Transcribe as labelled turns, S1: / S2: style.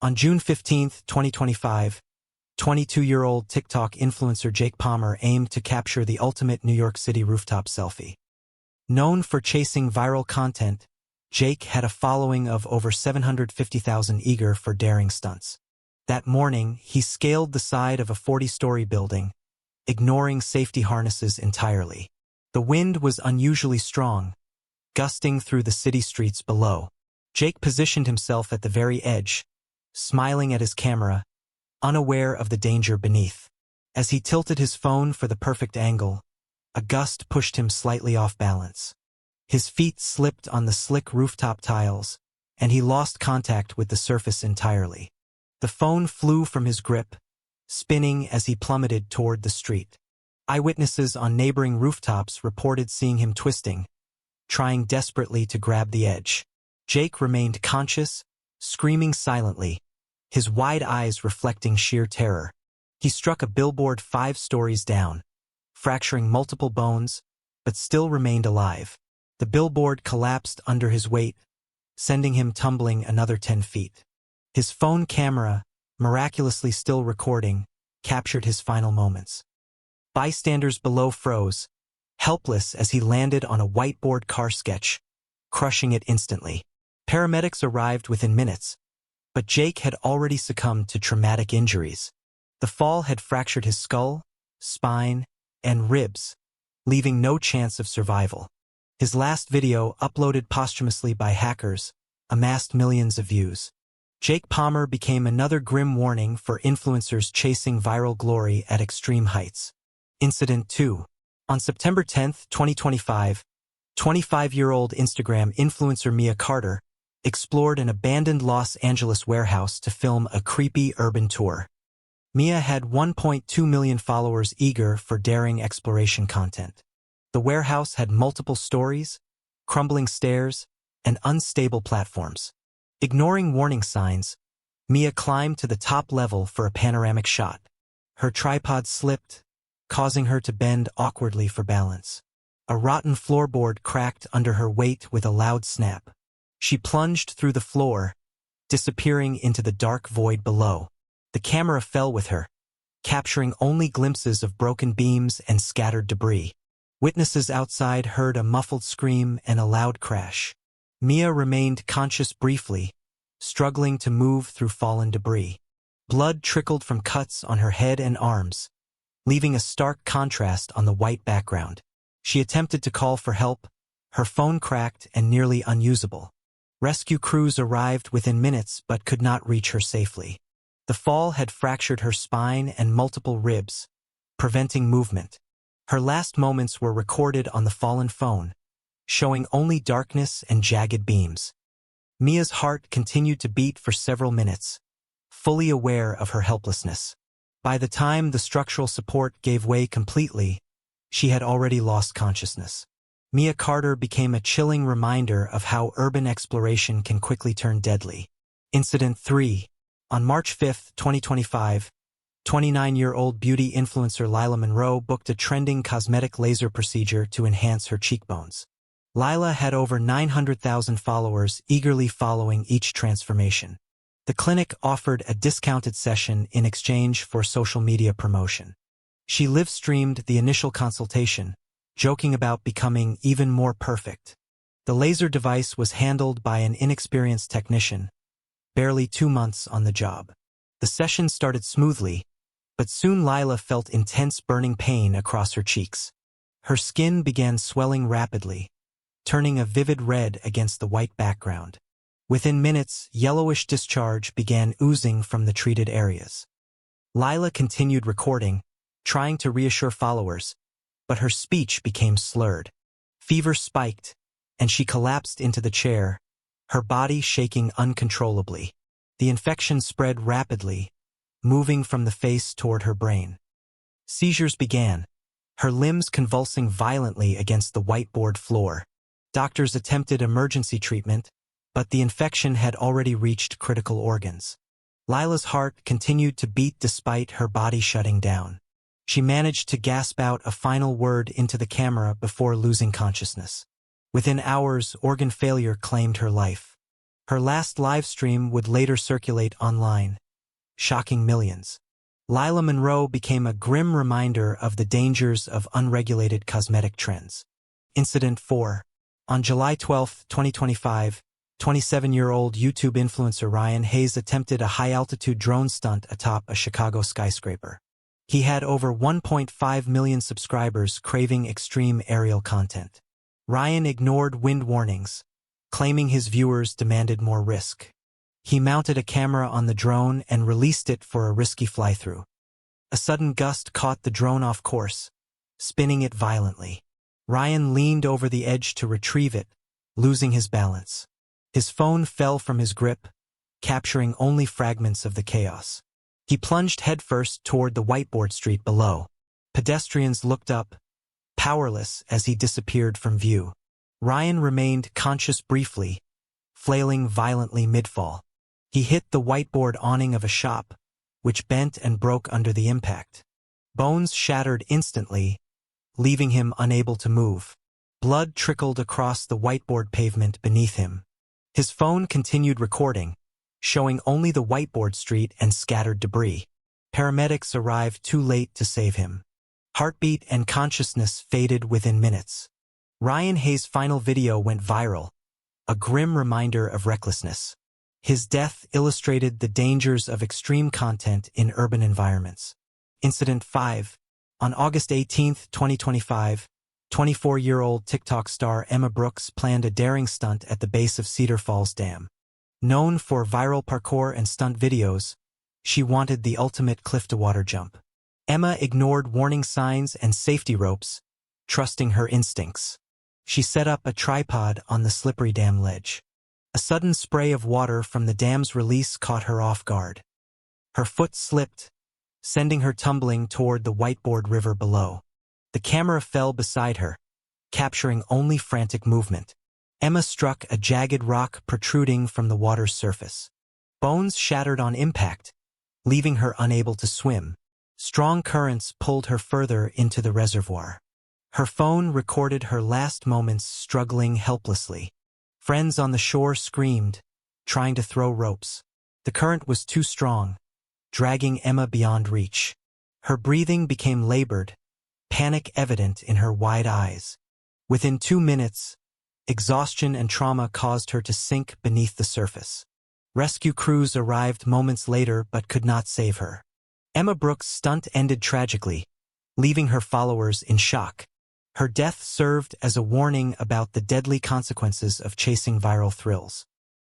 S1: On June 15, 2025, 22-year-old TikTok influencer Jake Palmer aimed to capture the ultimate New York City rooftop selfie. Known for chasing viral content, Jake had a following of over 750,000 eager for daring stunts. That morning, he scaled the side of a 40-story building, ignoring safety harnesses entirely. The wind was unusually strong, gusting through the city streets below. Jake positioned himself at the very edge, smiling at his camera, unaware of the danger beneath. As he tilted his phone for the perfect angle, a gust pushed him slightly off balance. His feet slipped on the slick rooftop tiles, and he lost contact with the surface entirely. The phone flew from his grip, spinning as he plummeted toward the street. Eyewitnesses on neighboring rooftops reported seeing him twisting, trying desperately to grab the edge. Jake remained conscious, screaming silently, his wide eyes reflecting sheer terror. He struck a billboard 5 stories down, fracturing multiple bones, but still remained alive. The billboard collapsed under his weight, sending him tumbling another 10 feet. His phone camera, miraculously still recording, captured his final moments. Bystanders below froze, helpless as he landed on a whiteboard car sketch, crushing it instantly. Paramedics arrived within minutes, but Jake had already succumbed to traumatic injuries. The fall had fractured his skull, spine, and ribs, leaving no chance of survival. His last video, uploaded posthumously by hackers, amassed millions of views. Jake Palmer became another grim warning for influencers chasing viral glory at extreme heights. Incident 2. On September 10, 2025, 25-year-old Instagram influencer Mia Carter explored an abandoned Los Angeles warehouse to film a creepy urban tour. Mia had 1.2 million followers eager for daring exploration content. The warehouse had multiple stories, crumbling stairs, and unstable platforms. Ignoring warning signs, Mia climbed to the top level for a panoramic shot. Her tripod slipped, causing her to bend awkwardly for balance. A rotten floorboard cracked under her weight with a loud snap. She plunged through the floor, disappearing into the dark void below. The camera fell with her, capturing only glimpses of broken beams and scattered debris. Witnesses outside heard a muffled scream and a loud crash. Mia remained conscious briefly, struggling to move through fallen debris. Blood trickled from cuts on her head and arms, leaving a stark contrast on the white background. She attempted to call for help, her phone cracked and nearly unusable. Rescue crews arrived within minutes but could not reach her safely. The fall had fractured her spine and multiple ribs, preventing movement. Her last moments were recorded on the fallen phone, showing only darkness and jagged beams. Mia's heart continued to beat for several minutes, fully aware of her helplessness. By the time the structural support gave way completely, she had already lost consciousness. Mia Carter became a chilling reminder of how urban exploration can quickly turn deadly. Incident 3. On March 5, 2025, 29-year-old beauty influencer Lila Monroe booked a trending cosmetic laser procedure to enhance her cheekbones. Lila had over 900,000 followers eagerly following each transformation. The clinic offered a discounted session in exchange for social media promotion. She live-streamed the initial consultation, joking about becoming even more perfect. The laser device was handled by an inexperienced technician, barely 2 months on the job. The session started smoothly, but soon Lila felt intense burning pain across her cheeks. Her skin began swelling rapidly, turning a vivid red against the white background. Within minutes, yellowish discharge began oozing from the treated areas. Lila continued recording, trying to reassure followers, but her speech became slurred. Fever spiked, and she collapsed into the chair, her body shaking uncontrollably. The infection spread rapidly, moving from the face toward her brain. Seizures began, her limbs convulsing violently against the whiteboard floor. Doctors attempted emergency treatment, but the infection had already reached critical organs. Lila's heart continued to beat despite her body shutting down. She managed to gasp out a final word into the camera before losing consciousness. Within hours, organ failure claimed her life. Her last live stream would later circulate online, shocking millions. Lila Monroe became a grim reminder of the dangers of unregulated cosmetic trends. Incident 4. On July 12, 2025, 27-year-old YouTube influencer Ryan Hayes attempted a high-altitude drone stunt atop a Chicago skyscraper. He had over 1.5 million subscribers craving extreme aerial content. Ryan ignored wind warnings, claiming his viewers demanded more risk. He mounted a camera on the drone and released it for a risky fly-through. A sudden gust caught the drone off course, spinning it violently. Ryan leaned over the edge to retrieve it, losing his balance. His phone fell from his grip, capturing only fragments of the chaos. He plunged headfirst toward the whiteboard street below. Pedestrians looked up, powerless as he disappeared from view. Ryan remained conscious briefly, flailing violently mid-fall. He hit the whiteboard awning of a shop, which bent and broke under the impact. Bones shattered instantly, leaving him unable to move. Blood trickled across the whiteboard pavement beneath him. His phone continued recording, showing only the whiteboard street and scattered debris. Paramedics arrived too late to save him. Heartbeat and consciousness faded within minutes. Ryan Hayes' final video went viral, a grim reminder of recklessness. His death illustrated the dangers of extreme content in urban environments. Incident 5. On August 18, 2025, 24-year-old TikTok star Emma Brooks planned a daring stunt at the base of Cedar Falls Dam. Known for viral parkour and stunt videos, she wanted the ultimate cliff-to-water jump. Emma ignored warning signs and safety ropes, trusting her instincts. She set up a tripod on the slippery dam ledge. A sudden spray of water from the dam's release caught her off guard. Her foot slipped, sending her tumbling toward the whiteboard river below. The camera fell beside her, capturing only frantic movement. Emma struck a jagged rock protruding from the water's surface. Bones shattered on impact, leaving her unable to swim. Strong currents pulled her further into the reservoir. Her phone recorded her last moments struggling helplessly. Friends on the shore screamed, trying to throw ropes. The current was too strong, dragging Emma beyond reach. Her breathing became labored, panic evident in her wide eyes. Within 2 minutes, exhaustion and trauma caused her to sink beneath the surface. Rescue crews arrived moments later but could not save her. Emma Brooks' stunt ended tragically, leaving her followers in shock. Her death served as a warning about the deadly consequences of chasing viral thrills.